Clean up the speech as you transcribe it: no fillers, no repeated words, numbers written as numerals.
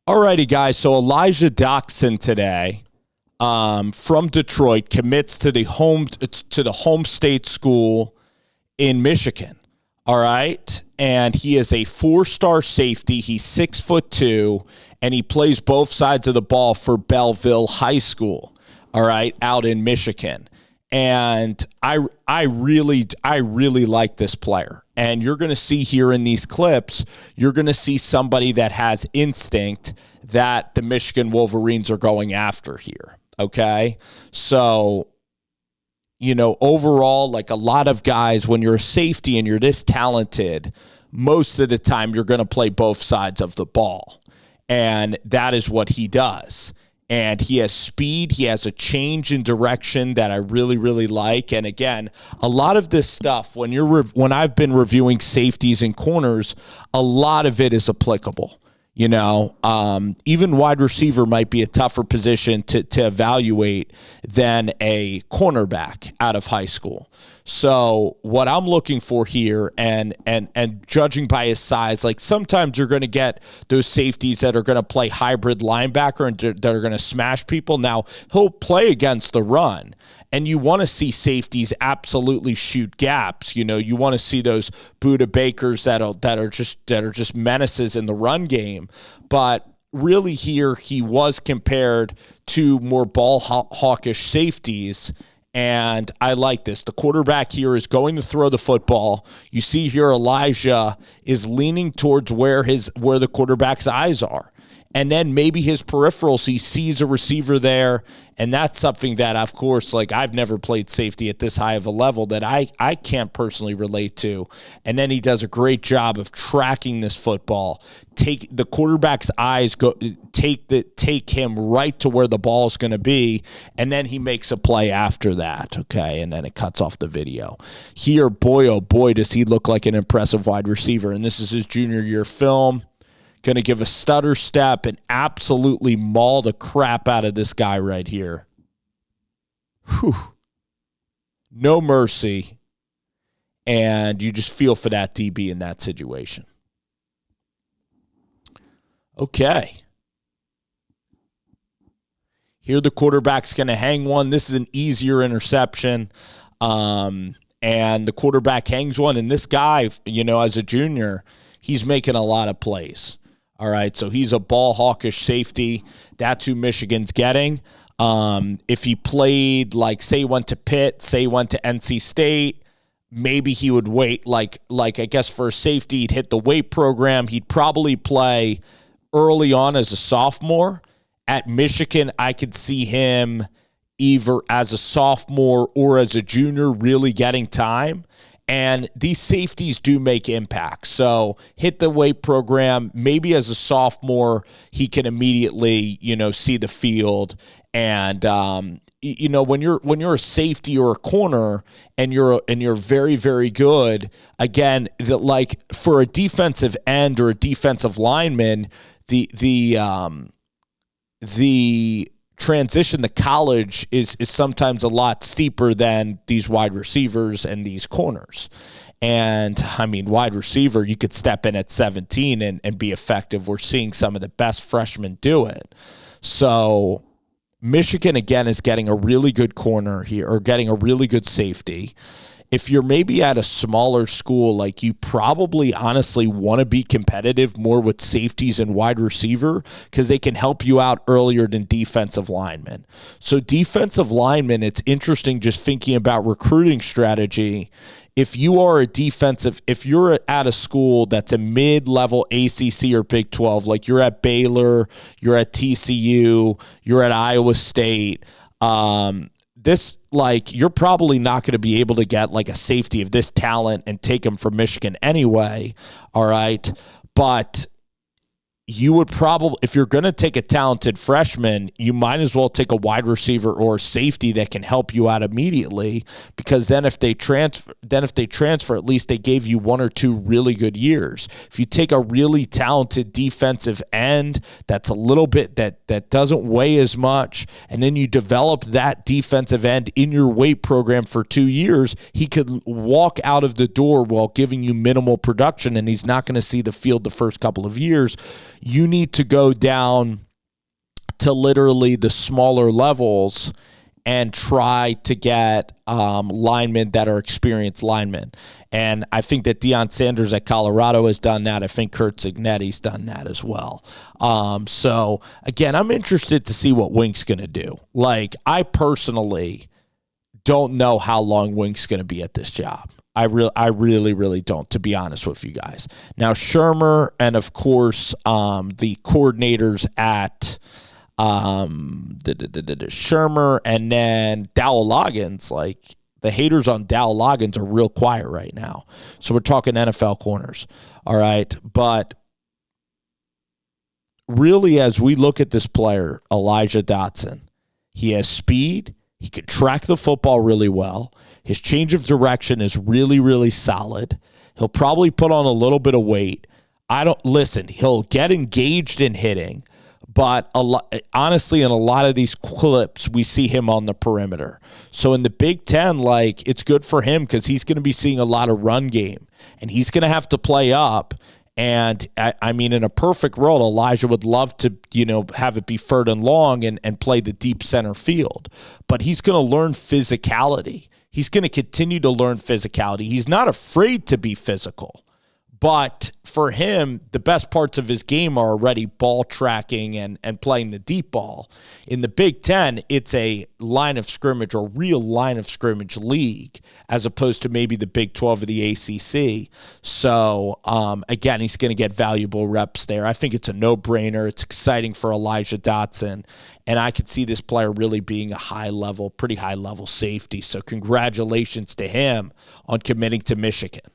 Alrighty, guys. So Elijah Dotson today, from Detroit, commits to the home state school in Michigan. All right, and he is a 4-star safety. He's 6'2", and he plays both sides of the ball for Belleville High School. All right, out in Michigan. And I really like this player. And you're going to see here in these clips, you're going to see somebody that has instinct that the Michigan Wolverines are going after here. Okay? So, overall, like a lot of guys, when you're a safety and you're this talented, most of the time you're going to play both sides of the ball. And that is what he does. And he has speed. He has a change in direction that I really, really like. And again, a lot of this stuff, when I've been reviewing safeties and corners, a lot of it is applicable. Even wide receiver might be a tougher position to evaluate than a cornerback out of high school. So what I'm looking for here, and judging by his size, like sometimes you're going to get those safeties that are going to play hybrid linebacker and that are going to smash people. Now, he'll play against the run, and you want to see safeties absolutely shoot gaps. You want to see those Buda Bakers that are just menaces in the run game. But really here, he was compared to more ball hawkish safeties. And I like this. The quarterback here is going to throw the football. You see here Elijah is leaning towards where the quarterback's eyes are. And then maybe his peripherals, he sees a receiver there. And that's something that, of course, like I've never played safety at this high of a level that I can't personally relate to. And then he does a great job of tracking this football. Take the quarterback's eyes, take him right to where the ball is going to be, and then he makes a play after that, okay? And then it cuts off the video. Here, boy, oh boy, does he look like an impressive wide receiver. And this is his junior year film. Going to give a stutter step and absolutely maul the crap out of this guy right here. Whew. No mercy. And you just feel for that DB in that situation. Okay. Here the quarterback's going to hang one. This is an easier interception. And the quarterback hangs one. And this guy, as a junior, he's making a lot of plays. All right, so he's a ball hawkish safety. That's who Michigan's getting. If he played, like, say, went to Pitt, say, went to NC State, maybe he would wait. Like I guess for a safety, he'd hit the weight program. He'd probably play early on as a sophomore. At Michigan, I could see him either as a sophomore or as a junior really getting time. And these safeties do make impact. So hit the weight program. Maybe as a sophomore, he can immediately, see the field. And when you're a safety or a corner, and you're very, very good. Again, like for a defensive end or a defensive lineman, the transition to college is sometimes a lot steeper than these wide receivers and these corners. And, wide receiver, you could step in at 17 and be effective. We're seeing some of the best freshmen do it. So Michigan, again, is getting a really good corner here, or getting a really good safety. If you're maybe at a smaller school, like you probably honestly want to be competitive more with safeties and wide receiver because they can help you out earlier than defensive linemen. So defensive linemen, it's interesting just thinking about recruiting strategy. If you're at a school that's a mid-level ACC or Big 12, like you're at Baylor, you're at TCU, you're at Iowa State, you're probably not going to be able to get like a safety of this talent and take him from Michigan anyway. All right. But you would probably, if you're going to take a talented freshman, you might as well take a wide receiver or a safety that can help you out immediately, because then if they transfer, at least they gave you 1 or 2 really good years. If you take a really talented defensive end that's a little bit that doesn't weigh as much, and then you develop that defensive end in your weight program for 2 years, he could walk out of the door while giving you minimal production, and he's not going to see the field the first couple of years. you need to go down to literally the smaller levels and try to get linemen that are experienced linemen. And I think that Deion Sanders at Colorado has done that. I think Kurt Cignetti's done that as well. So, again, I'm interested to see what Wink's going to do. Like, I personally don't know how long Wink's going to be at this job. I really, really don't, to be honest with you guys. Now, Shermer and, of course, the coordinators at Shermer and then Dowell Loggins, like the haters on Dowell Loggins are real quiet right now. So we're talking NFL corners. All right. But really, as we look at this player, Elijah Dotson, he has speed. He can track the football really well. His change of direction is really, really solid. He'll probably put on a little bit of weight. He'll get engaged in hitting. But honestly, in a lot of these clips, we see him on the perimeter. So in the Big Ten, like, it's good for him because he's going to be seeing a lot of run game. And he's going to have to play up. And, I mean, in a perfect world, Elijah would love to, have it be third and long and play the deep center field. But he's going to learn physicality. He's going to continue to learn physicality. He's not afraid to be physical. But for him, the best parts of his game are already ball tracking and playing the deep ball. In the Big Ten, it's a line of scrimmage or real line of scrimmage league as opposed to maybe the Big 12 or the ACC. So, again, he's going to get valuable reps there. I think it's a no-brainer. It's exciting for Elijah Dotson. And I could see this player really being a pretty high-level safety. So congratulations to him on committing to Michigan.